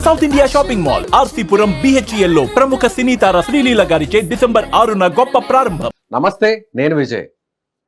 South India shopping mall RC Puram BHEL లో ప్రముఖ సినీ తార శ్రీలీల గారిచే డిసెంబర్ 6న గొప్ప ప్రారంభం. నమస్తే, నేను విజయ్.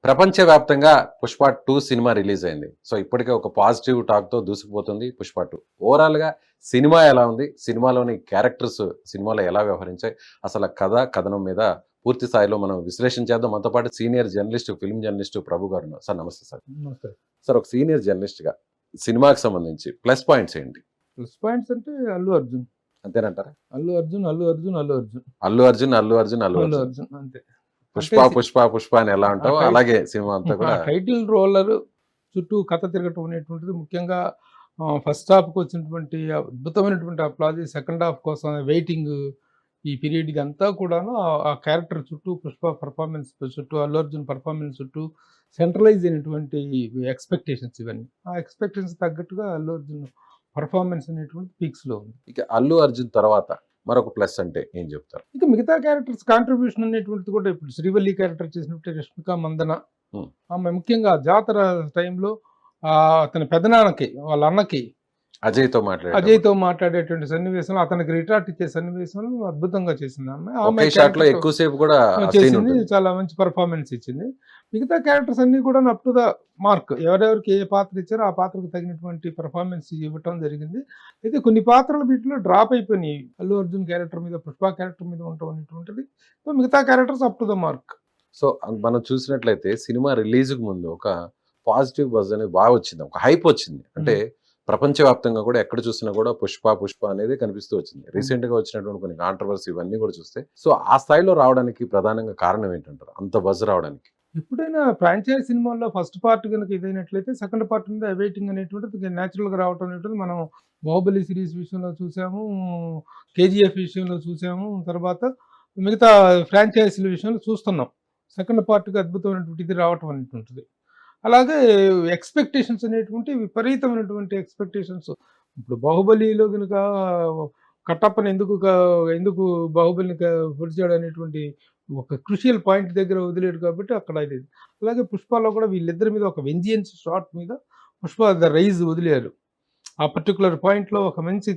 ప్రపంచవ్యాప్తంగా పుష్ప 2 సినిమా రిలీజ్ అయింది. సో ఇప్పటికే ఒక పాజిటివ్ టాక్తో దూసుకుపోతుంది పుష్ప 2. ఓవరాల్గా సినిమా ఎలా ఉంది, సినిమాలోని క్యారెక్టర్స్ సినిమాలో ఎలా వ్యవహరించాయి, అసలు కథనం మీద పూర్తి స్థాయిలో మనం విశ్లేషణ చేద్దాం. మనతో పాటు సీనియర్ జర్నలిస్ట్, ఫిల్మ్ జర్నలిస్ట్ ప్రభు గారు ఉన్నారు. సార్ నమస్తే సార్. నమస్తే సార్, ఒక సీనియర్ జర్నలిస్ట్గా సినిమాకి సంబంధించి ప్లస్ పాయింట్స్ ఏంటి? ప్లస్ పాయింట్స్ అంటే అల్లు అర్జున్ అంతేనంటారా? అల్లు అర్జున్ అంతే. పుష్ప అని ఎలా ఉంటావు అలాగే సినిమా అంతా కూడా టైటిల్ రోలర్ చుట్టూ కథ తిరగటం అనేటువంటిది ముఖ్యంగా ఫస్ట్ హాఫ్కి వచ్చినటువంటి అద్భుతమైనటువంటి అప్లాజీ, సెకండ్ హాఫ్ కోసం వెయిటింగ్, ఈ పీరియడ్ ఇదంతా కూడాను ఆ క్యారెక్టర్ చుట్టూ, పుష్ప పర్ఫార్మెన్స్ చుట్టూ, అల్లు అర్జున్ పర్ఫార్మెన్స్ చుట్టూ సెంట్రలైజ్ అయినటువంటి ఎక్స్పెక్టేషన్స్. ఇవన్నీ ఆ ఎక్స్పెక్టేషన్స్ తగ్గట్టుగా అల్లు అర్జున్ పర్ఫార్మెన్స్ అనేటువంటి పీక్స్లో ఉంది. ఇక అల్లు అర్జున్ తర్వాత మరొక ప్లస్ అంటే ఏం చెప్తారు? ఇక మిగతా క్యారెక్టర్స్ కాంట్రిబ్యూషన్ అనేటువంటిది కూడా ఇప్పుడు శ్రీవల్లి క్యారెక్టర్ చేసినట్టు రష్మిక మందన, ఆమె ముఖ్యంగా జాతర టైంలో అతని పెదనాన్నకి, వాళ్ళ అన్నకి అజయ్తో మాట్లాడేటువంటి సన్నివేశంలో, అతనికి రిటార్ట్ ఇచ్చే సన్నివేశంలో అద్భుతంగా చేసింది ఆమె. ఎక్కువసేపు కూడా చేసింది, చాలా మంచి పర్ఫార్మెన్స్ ఇచ్చింది. మిగతా క్యారెక్టర్స్ అన్ని కూడా అప్ టు ద మార్క్. ఎవరెవరికి ఏ పాత్ర ఇచ్చారో ఆ పాత్రకు తగినటువంటి పర్ఫార్మెన్స్ ఇవ్వటం జరిగింది. అయితే కొన్ని పాత్రలు వీటిలో డ్రాప్ అయిపోయినాయి. అల్లు అర్జున్ క్యారెక్టర్ మీద, పుష్ప క్యారెక్టర్ మీద ఉండటం అనేటువంటిది. సో మిగతా characters up to the mark. So మనం చూసినట్లయితే సినిమా రిలీజ్కి ముందు ఒక పాజిటివ్ బజ్ అనేది బాగా వచ్చింది, ఒక హైప్ వచ్చింది. అంటే ప్రపంచవ్యాప్తంగా కూడా ఎక్కడ చూసినా కూడా పుష్ప అనేది కనిపిస్తూ వచ్చింది. రీసెంట్ గా వచ్చినటువంటి కొన్ని కాంట్రవర్సీ ఇవన్నీ కూడా చూస్తే, సో ఆ స్థాయిలో రావడానికి ప్రధానంగా కారణం ఏంటంటారు, అంత బజ్ రావడానికి? ఎప్పుడైనా ఫ్రాంచైజ్ సినిమాల్లో ఫస్ట్ పార్ట్ కనుక ఇదైనట్లయితే సెకండ్ పార్ట్ మీద అవైటింగ్ అనేటువంటిది న్యాచురల్గా రావటం అనేటువంటిది మనం బాహుబలి సిరీస్ విషయంలో చూసాము, KGF విషయంలో చూసాము, తర్వాత మిగతా ఫ్రాంచైజీల విషయంలో చూస్తున్నాం. సెకండ్ పార్ట్కి అద్భుతమైనటువంటి ఇది రావటం అనేటువంటిది. అలాగే ఎక్స్పెక్టేషన్స్ అనేటువంటి విపరీతమైనటువంటి ఎక్స్పెక్టేషన్స్. ఇప్పుడు బాహుబలిలో కనుక కట్టప్పని ఎందుకు బాహుబలిని పొడిచాడు అనేటువంటి ఒక క్రూషియల్ పాయింట్ దగ్గర వదిలేడు కాబట్టి అక్కడ ఇది. అలాగే పుష్పలో కూడా వీళ్ళిద్దరి మీద ఒక వెంజియన్స్ షాట్ మీద పుష్ప ద రైజ్ వదిలేరు. ఆ పర్టికులర్ పాయింట్లో ఒక మంచి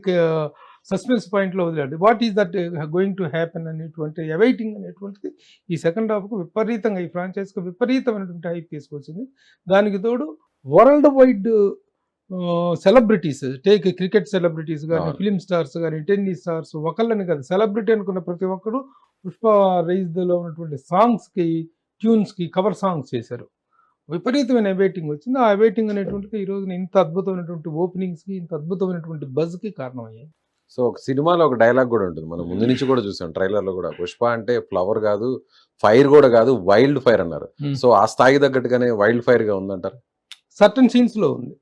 సస్పెన్స్ పాయింట్లో వదిలాడు. What is that going to happen అనేటువంటి అవైటింగ్ అనేటువంటిది ఈ సెకండ్ హాఫ్కు విపరీతంగా, ఈ ఫ్రాంచైజ్కి విపరీతమైనటువంటి హైప్ తీసుకొచ్చింది. దానికి తోడు world wide celebrities, take cricket celebrities కానీ, ఫిలిం స్టార్స్ కానీ, టెన్నిస్ స్టార్స్, ఒకళ్ళని కాదు, సెలబ్రిటీ అనుకున్న ప్రతి ఒక్కరు పుష్ప రైజ్లో ఉన్నటువంటి సాంగ్స్కి, ట్యూన్స్కి కవర్ సాంగ్స్ చేశారు. విపరీతమైన అవైటింగ్ వచ్చింది. ఆ అవైటింగ్ అనేటువంటిది ఈ రోజున ఇంత అద్భుతమైనటువంటి ఓపెనింగ్స్కి, ఇంత అద్భుతమైనటువంటి బజ్కి కారణమయ్యాయి. సో ఒక సినిమాలో ఒక డైలాగ్ కూడా ఉంటుంది, మనం ముందు నుంచి కూడా చూసాం ట్రైలర్లో కూడా. పుష్ప అంటే ఫ్లవర్ కాదు, ఫైర్ కూడా కాదు, వైల్డ్ ఫైర్ అన్నారు. సో ఆ స్థాయి తగ్గట్టుగానే వైల్డ్ ఫైర్ గా ఉందంటారు? సర్టన్ సీన్స్ లో ఉంది,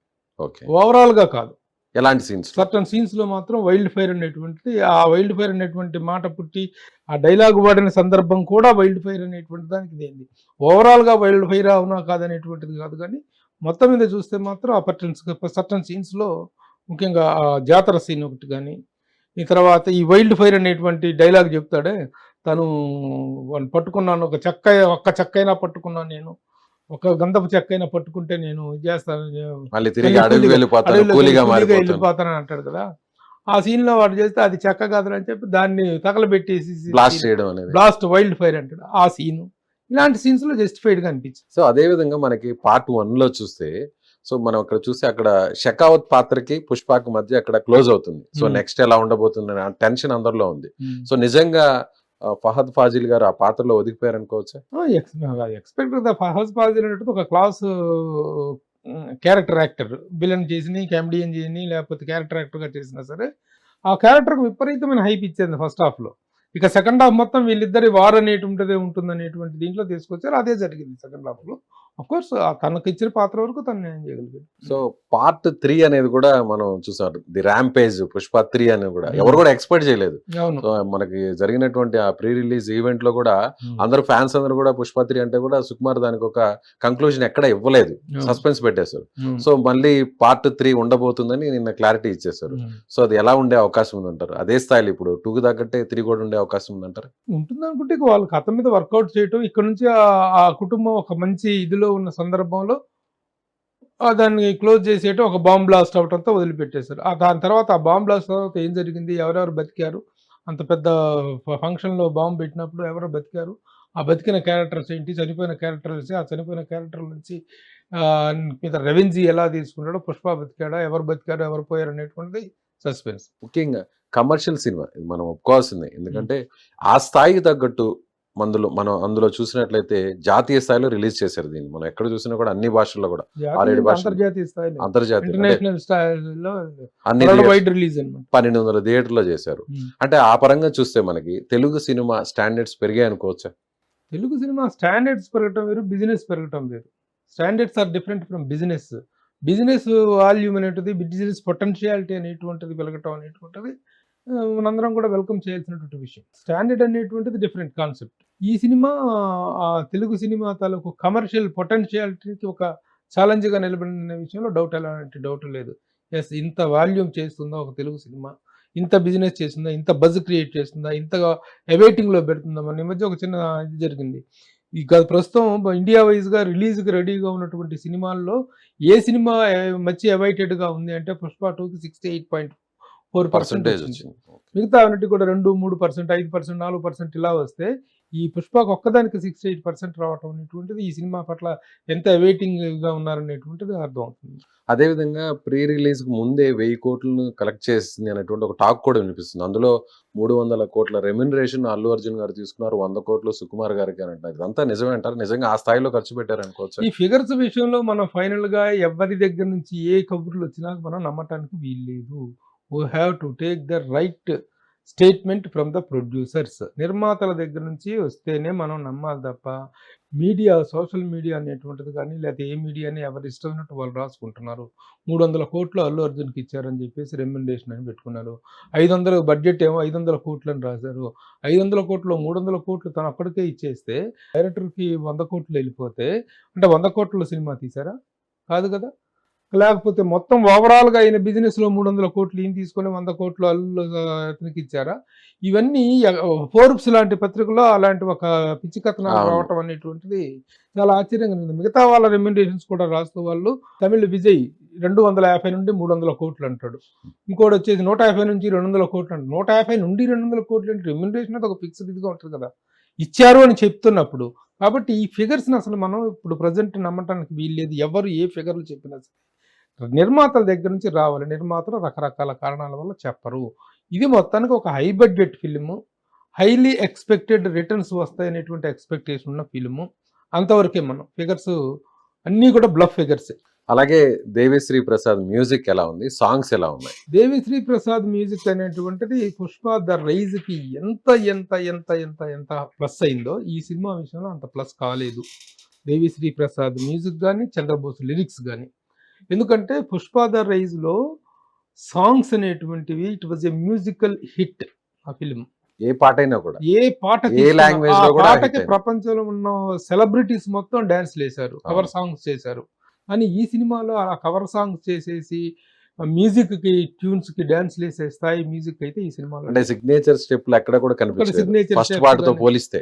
ఓకే, ఓవరాల్ గా కాదు. ఎలాంటి సీన్స్? సర్టన్ సీన్స్ లో మాత్రం వైల్డ్ ఫైర్ అనేటువంటిది, ఆ వైల్డ్ ఫైర్ అనేటువంటి మాట పుట్టి ఆ డైలాగ్ వాడిన సందర్భం కూడా వైల్డ్ ఫైర్ అనేటువంటి దానికి ఇదేంది. ఓవరాల్ గా వైల్డ్ ఫైర్ అవునా కాదనేటువంటిది కాదు, కానీ మొత్తం మీద చూస్తే మాత్రం ఆ సర్టన్ సీన్స్ లో ముఖ్యంగా ఆ జాతర సీన్ ఒకటి కానీ, ఈ తర్వాత ఈ వైల్డ్ ఫైర్ అనేటువంటి డైలాగ్ చెప్తాడే, తను వాళ్ళు పట్టుకున్నాను, ఒక్క చెక్కైనా పట్టుకున్నాను, నేను ఒక గంధపు చెక్కైనా పట్టుకుంటే నేను చేస్తాను, వెళ్ళిపోతానని అంటాడు కదా. ఆ సీన్ లో వాడు చేస్తే అది చెక్క కాదని చెప్పి దాన్ని తగలబెట్టేసి బ్లాస్ట్ వైల్డ్ ఫైర్ అంటాడు. ఆ సీను, ఇలాంటి సీన్స్ లో జస్టిఫైడ్ గా అనిపించింది. సో అదే విధంగా మనకి పార్ట్ 1 లో చూస్తే, సో మనం అక్కడ చూస్తే అక్కడ షెకావత్ పాత్రకి పుష్పకి మధ్య అక్కడ క్లోజ్ అవుతుంది. సో నెక్స్ట్ ఎలా ఉండబోతుంది అనే టెన్షన్ అందరిలో ఉంది. సో నిజంగా ఫహద్ ఫాజిల్ గారు ఆ పాత్రలో ఒదిగిపోయారు అనుకోవచ్చా? ఫహద్ ఫాజిల్ అనేది ఒక క్లాస్ క్యారెక్టర్ యాక్టర్, విలన్ చేసి, కామెడియన్ చేయని, లేకపోతే క్యారెక్టర్ యాక్టర్ గా చేసినా సరే ఆ క్యారెక్టర్ విపరీతమైన హైప్ ఇచ్చేది ఫస్ట్ హాఫ్ లో. ఇక సెకండ్ హాఫ్ మొత్తం వీళ్ళిద్దరి వార్ అనేటువంటిదే ఉంటుంది అనేటువంటి దీంట్లో తీసుకొచ్చారు. అదే జరిగింది సెకండ్ హాఫ్ లో. అఫ్ కోర్స్ తనకు ఇచ్చిన పాత్ర వరకు తను న్యాయం చేయగలిగాడు. సో పార్ట్ 3 అనేది కూడా మనం చూసాం, ది ర్యాంపేజ్ పుష్ప 3 అనేది కూడా ఎవరు కూడా ఎక్స్పెక్ట్ చేయలేదు. సో మనకి జరిగినటువంటి ఆ ప్రీ రిలీజ్ ఈవెంట్ లో కూడా అందరూ ఫ్యాన్స్ అందరూ కూడా పుష్ప 3 అంటే కూడా సుకుమార్ దానికి ఒక కంక్లూజన్ ఎక్కడ ఇవ్వలేదు, సస్పెన్స్ పెట్టేశారు. సో మళ్ళీ పార్ట్ 3 ఉండబోతుందని నిన్న క్లారిటీ ఇచ్చేసారు. సో అది ఎలా ఉండే అవకాశం ఉందంటారు? అదే స్థాయిలో ఇప్పుడు 2 తగ్గట్టే 3 కూడా ఉండే అవకాశం ఉందంటారు? ఉంటుంది అనుకుంటే వాళ్ళ కథ మీద వర్కౌట్ చేయటం, ఇక్కడ నుంచి ఆ కుటుంబం ఒక మంచి ఇదిలో ఉన్న సందర్భంలో దాన్ని క్లోజ్ చేసేయటం, ఒక బాంబ్ బ్లాస్ట్ అవటంతో వదిలిపెట్టేశారు. దాని తర్వాత ఆ బాంబ్ బ్లాస్ట్ తర్వాత ఏం జరిగింది? ఎవరెవరు బతికారు? అంత పెద్ద ఫంక్షన్‌లో బాంబ్ పెట్టినప్పుడు ఎవరు బతికారు? ఆ బతికిన క్యారెక్టర్స్ ఏంటి? చనిపోయిన క్యారెక్టర్స్, ఆ చనిపోయిన క్యారెక్టర్ల నుంచి మీద రెవెన్జ్ ఎలా తీసుకున్నాడో, పుష్ప బతికాడా? ఎవరు బతికారు? ఎవరు పోయారు? అనేటువంటిది సస్పెన్స్. ముఖ్యంగా కమర్షియల్ సినిమా ఇది మనం ఒప్పుకోవాల్సిందే. ఎందుకంటే ఆ స్థాయికి తగ్గట్టు మనం అందులో చూసినట్లయితే జాతీయ స్థాయిలో రిలీజ్ చేశారు దీన్ని. మనం ఎక్కడ చూసినా కూడా అన్ని భాషల్లో కూడా 6-7 భాషలు అంతర్జాతీయ స్థాయిలో, అంతర్జాతీయ అంటే ఇంటర్నేషనల్ స్థాయిలో అన్ని వరల్డ్ వైడ్ రిలీజ్ అన్నమాట. 1200 థియేటర్లో చేశారు. అంటే ఆ పరంగా చూస్తే మనకి తెలుగు సినిమా స్టాండర్డ్స్ పెరిగాయి అనుకోవచ్చా? తెలుగు సినిమా స్టాండర్డ్స్ పెరగటం వేరు, బిజినెస్ పెరగటం వేరు. Standards are different from business. Business volume అనేటిది, బిజినెస్ పొటెన్షియాలిటీ అనేటువంటిది పెరగటం అనేటువంటిది మనందరం కూడా వెల్కమ్ చేయాల్సినటువంటి విషయం. స్టాండర్డ్ అనేటువంటిది డిఫరెంట్ కాన్సెప్ట్. ఈ సినిమా తెలుగు సినిమా తాలూకు కమర్షియల్ పొటెన్షియాలిటీకి ఒక ఛాలెంజ్గా నిలబడిన విషయంలో ఎలాంటి డౌట్ లేదు. ఎస్, ఇంత వాల్యూమ్ చేస్తుందా ఒక తెలుగు సినిమా, ఇంత బిజినెస్ చేస్తుందా, ఇంత బజ్ క్రియేట్ చేస్తుందా, ఇంతగా అవైటింగ్లో పెడుతుందా. మన ఈ మధ్య ఒక చిన్న ఇది జరిగింది. ప్రస్తుతం ఇండియా వైజ్గా రిలీజ్కి రెడీగా ఉన్నటువంటి సినిమాల్లో ఏ సినిమా మంచి అవైటెడ్గా ఉంది అంటే పుష్ప 2కి 68.4% వచ్చింది. మిగతా అన్నిటి కూడా 2-3%, 5%, 4% ఇలా వస్తే ఈ పుష్పకు ఒక్కదానికి 68% రావటం అనేటువంటిది ఈ సినిమా పట్ల ఎంత అవైటింగ్గా ఉన్నారనేటువంటిది అర్థం అవుతుంది. అదేవిధంగా ప్రీ రిలీజ్ ముందే 1000 కోట్లను కలెక్ట్ చేసింది అనేటువంటి ఒక టాక్ కూడా వినిపిస్తుంది. అందులో 300 కోట్ల రెమ్యునరేషన్ అల్లు అర్జున్ గారు తీసుకున్నారు, 100 కోట్లు సుకుమార్ గారికి అని అంటారు. ఇదంతా నిజమే అంటారు? నిజంగా ఆ స్థాయిలో ఖర్చు పెట్టారు అనుకోవచ్చు? ఈ ఫిగర్స్ విషయంలో మనం ఫైనల్గా ఎవరి దగ్గర నుంచి ఏ కబుర్లు వచ్చినా మనం నమ్మటానికి వీల్లేదు. We have to take the right statement from the producers. నిర్మాతల దగ్గర నుంచి వస్తేనే మనం నమ్మాలి తప్ప మీడియా, సోషల్ మీడియా అనేటువంటిది కానీ, లేకపోతే ఏ మీడియాని ఎవరు ఇష్టమైనట్టు వాళ్ళు రాసుకుంటున్నారు. 300 కోట్లు అల్లు అర్జున్కి ఇచ్చారని చెప్పేసి రెమ్యునరేషన్ అని పెట్టుకున్నారు. 500 బడ్జెట్ ఏమో 500 కోట్లు అని రాశారు. 500 కోట్లు 300 కోట్లు తను అక్కడికే ఇచ్చేస్తే డైరెక్టర్కి 100 కోట్లు వెళ్ళిపోతే అంటే 100 కోట్ల సినిమా తీసారా? కాదు కదా. లేకపోతే మొత్తం ఓవరాల్గా అయిన బిజినెస్లో 300 కోట్లు ఈయన తీసుకొని 100 కోట్లు అల్లు అతనికి ఇచ్చారా? ఇవన్నీ ఫోర్బ్స్ లాంటి పత్రికలో అలాంటి ఒక పిచ్చి కథనాలు రావటం అనేటువంటిది చాలా ఆశ్చర్యంగా ఉంది. మిగతా వాళ్ళ రెమ్యునరేషన్స్ కూడా రాస్తూ వాళ్ళు తమిళ విజయ్ 250 నుండి 300 కోట్లు అంటాడు. ఇంకోటి వచ్చేసి 150 నుంచి 200 కోట్లు అంటాడు. 150 నుండి 200 కోట్లు అంటే రెమ్యునరేషన్ అది ఒక ఫిక్స్డ్ ఇదిగా ఉంటుంది కదా, ఇచ్చారు అని చెప్తున్నప్పుడు. కాబట్టి ఈ ఫిగర్స్ని అసలు మనం ఇప్పుడు ప్రజెంట్ నమ్మటానికి వీల్లేదు. ఎవరు ఏ ఫిగర్లు చెప్పినా సరే నిర్మాతల దగ్గర నుంచి రావాలి. నిర్మాతలు రకరకాల కారణాల వల్ల చెప్పరు. ఇది మొత్తానికి ఒక high budget film, highly expected returns వస్తాయనేటువంటి ఎక్స్పెక్టేషన్ ఉన్న ఫిల్ము. అంతవరకే మనం ఫిగర్స్ అన్నీ కూడా బ్లఫ్ ఫిగర్సే. అలాగే దేవిశ్రీ ప్రసాద్ మ్యూజిక్ ఎలా ఉంది? సాంగ్స్ ఎలా ఉన్నాయి? దేవిశ్రీ ప్రసాద్ మ్యూజిక్ అనేటువంటిది పుష్ప ద రైజ్కి ఎంత ఎంత ఎంత ఎంత ఎంత ప్లస్ అయిందో ఈ సినిమా విషయంలో అంత ప్లస్ కాలేదు. దేవిశ్రీ ప్రసాద్ మ్యూజిక్ కానీ, చంద్రబోస్ లిరిక్స్ కానీ. ఎందుకంటే పుష్ప ద రైజ్లో సాంగ్స్ అనేటువంటివి it was a musical hit. ఆ ఫిలిం ఏ పాటైనా కూడా, ఏ పాట ఏ లాంగ్వేజ్ లో కూడా పాటకి ప్రపంచంలో ఉన్న సెలబ్రిటీస్ మొత్తం డాన్స్ చేశారు, కవర్ సాంగ్స్ చేశారు. కానీ ఈ సినిమాలో ఆ కవర్ సాంగ్స్ చేసేసి మ్యూజిక్ కి, ట్యూన్స్ కి డాన్స్ వేసే స్థాయి మ్యూజిక్ అయితే ఈ సినిమాలో అంటే సిగ్నేచర్ స్టెప్లు ఎక్కడ కూడా కనిపించలేదు. సిగ్నేచర్ ఫస్ట్ పార్ట్ తో పోలిస్తే,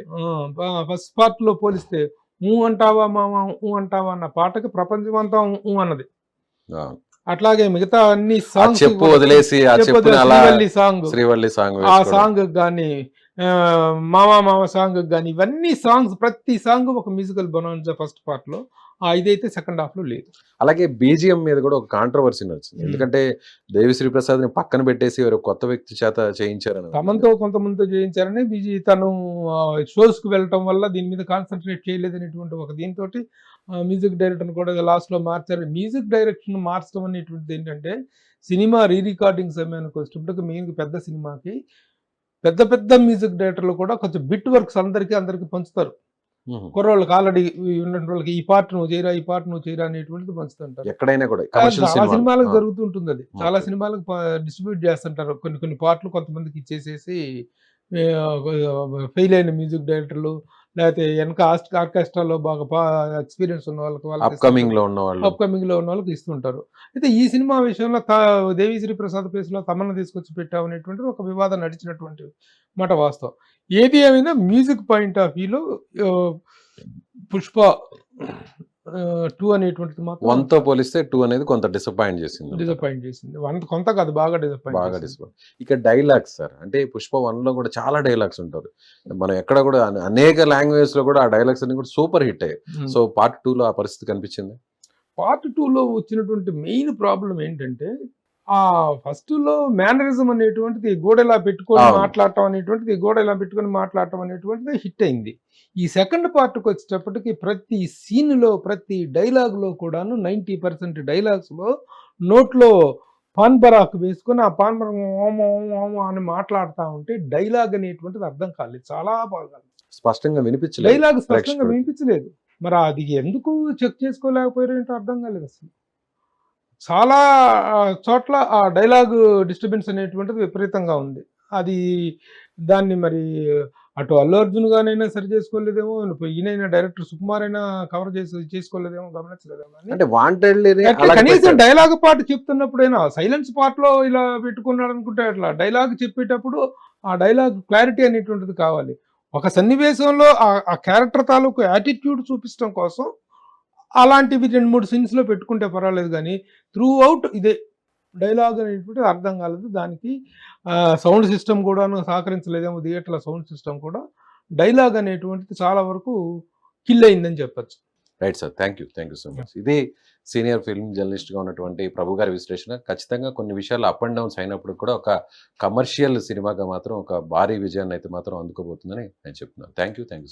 ఫస్ట్ పార్ట్ లో పోలిస్తే ఊ అంటావా మామ ఊ అంటావా అన్న పాటకి ప్రపంచం అంతా ఊ అన్నది. అట్లాగే మిగతా అన్ని సాంగ్స్ చెప్పు వదిలేసి శ్రీవల్లి సాంగ్, ఆ సాంగ్ కానీ, మామ మామ సాంగ్ కానీ, ఇవన్నీ సాంగ్స్ ప్రతి సాంగ్ ఒక మ్యూజికల్ బొనాన్జా ఫస్ట్ పార్ట్ లో. ఇదైతే సెకండ్ హాఫ్ లో లేదు. అలాగే బీజిఎం మీద కూడా ఒక కాంట్రవర్సీ నచ్చింది. ఎందుకంటే దేవిశ్రీ ప్రసాద్ ని పక్కన పెట్టేసి ఎవరు కొత్త వ్యక్తి చేత చేయించారని, తమంతో కొంతమందితో చేయించారని తను షోస్ కు వెళ్ళటం వల్ల దీని మీద కాన్సన్ట్రేట్ చేయలేదనేటువంటి ఒక దీంతో మ్యూజిక్ డైరెక్టర్ కూడా లాస్ట్ లో మార్చారు. మ్యూజిక్ డైరెక్షన్ మార్చడం అనేటువంటిది ఏంటంటే సినిమా రీ రికార్డింగ్ సమయానికి వచ్చేటప్పటికి మెయిన్ పెద్ద సినిమాకి పెద్ద పెద్ద మ్యూజిక్ డైరెక్టర్లు కూడా కొంచెం బిట్ వర్క్స్ అందరికీ పంచుతారు. కుర్రోళ్ళకి ఆల్రెడీ ఉన్నటువంటి వాళ్ళకి ఈ పార్ట్ నువ్వు చేయరా, ఈ పార్ట్ నువ్వు చేయరా అనేటువంటిది పంచుతుంటారు. ఎక్కడైనా కూడా చాలా సినిమాలకు జరుగుతుంటుంది. అది చాలా సినిమాలకు డిస్ట్రిబ్యూట్ చేస్తుంటారు. కొన్ని పార్ట్లు కొంతమందికి ఇచ్చేసేసి ఫెయిల్ అయిన మ్యూజిక్ డైరెక్టర్లు, లేకపోతే వెనక ఆర్కెస్ట్రాలో బాగా ఎక్స్పీరియన్స్ ఉన్న వాళ్ళకి అప్కమింగ్ లో ఉన్న వాళ్ళకి ఇస్తుంటారు. అయితే ఈ సినిమా విషయంలో దేవిశ్రీ ప్రసాద్ ప్లేస్ లో తమన్నా తీసుకొచ్చి పెట్టాం అనేటువంటిది ఒక వివాదం నడిచినటువంటి మాట వాస్తవం. ఏది ఏమైనా మ్యూజిక్ పాయింట్ ఆఫ్ వ్యూలో పుష్ప 2 అనేటువంటిది మాత్రం 1 తో పోలిస్తే 2 అనేది కొంత డిసప్పాయింట్ చేసింది. డిసప్పాయింట్ చేసింది. కొంత కాదు, బాగా డిసప్పాయింట్ బాగా చేసింది. డిసప్పాయింట్. ఇక డైలాగ్స్ సార్. అంటే పుష్ప 1 లో కూడా చాలా డైలాగ్స్ ఉంటారు. మనం ఎక్కడ కూడా అనేక లాంగ్వేజెస్ లో కూడా ఆ డైలాగ్స్ అన్ని కూడా సూపర్ హిట్ అయ్యాయి. ఉమ్. సో పార్ట్ 2 లో ఆ పరిస్థితి కనిపించింది. పార్ట్ 2లో వచ్చినటువంటి మెయిన్ ప్రాబ్లం ఏంటంటే, ఆ ఫస్ట్‌లో మేనరిజం అనేటువంటిది గోడెలా పెట్టుకొని అవును. మాట్లాడటం అనేటువంటిది హిట్ అయింది. ఈ సెకండ్ పార్ట్‌కి వచ్చేటప్పటికి ప్రతి సీన్‌లో, ప్రతి డైలాగ్‌లో కూడాను 90% డైలాగ్స్‌లో నోట్లో పాన్ పరాకు వేసుకొని, ఆ పాన్ పరాకు ఓమ ఓమ ఓమ అని మాట్లాడుతా ఉంటే డైలాగ్ అనేటువంటిది అర్థం కాలేదు. చాలా బాగా స్పష్టంగా వినిపించలేదు డైలాగ్ స్పష్టంగా ప్రేక్షకుడికి. వినిపించలేదు. మరి అది ఎందుకు చెక్ చేసుకోలేకపోయారో ఏంటో అర్థం కాలేదు అసలు. చాలా చోట్ల ఆ డైలాగ్ డిస్టర్బెన్స్ అనేటువంటిది విపరీతంగా ఉంది. అది దాన్ని మరి అటు అల్లు అర్జున్ గానైనా సరి చేసుకోలేదేమో, ఈయనైనా డైరెక్టర్ సుకుమార్ అయినా కవర్ చేసుకోలేదేమో, గమనించలేదేమో అని. అంటే వాంటెడ్లీ కనీసం డైలాగ్ పార్ట్ చెప్తున్నప్పుడైనా సైలెన్స్ పార్ట్ లో ఇలా పెట్టుకున్నాడు అనుకుంటే అట్లా డైలాగ్ చెప్పేటప్పుడు ఆ డైలాగ్ క్లారిటీ అనేటువంటిది కావాలి. ఒక సన్నివేశంలో ఆ క్యారెక్టర్ తాలూకు యాటిట్యూడ్ చూపించడం కోసం అలాంటివి 2-3 సీన్స్ లో పెట్టుకుంటే పర్వాలేదు, కానీ త్రూ అవుట్ ఇదే డైలాగ్ అనేటువంటిది అర్థం కాలేదు. దానికి సౌండ్ సిస్టమ్ కూడాను సహకరించలేదేమో, థియేటర్ల సౌండ్ సిస్టమ్ కూడా డైలాగ్ అనేటువంటిది చాలా వరకు కిల్ అయిందని చెప్పచ్చు. Right sir. Thank you so much. ఇది సీనియర్ ఫిల్మ్ జర్నలిస్ట్ గా ఉన్నటువంటి ప్రభు గారి విశ్లేషణ. ఖచ్చితంగా కొన్ని విషయాలు అప్ అండ్ డౌన్స్ అయినప్పుడు కూడా ఒక కమర్షియల్ సినిమాగా మాత్రం ఒక భారీ విజయాన్ని అయితే మాత్రం అందుకోబోతుందని నేను చెప్తున్నాను. Thank you so much.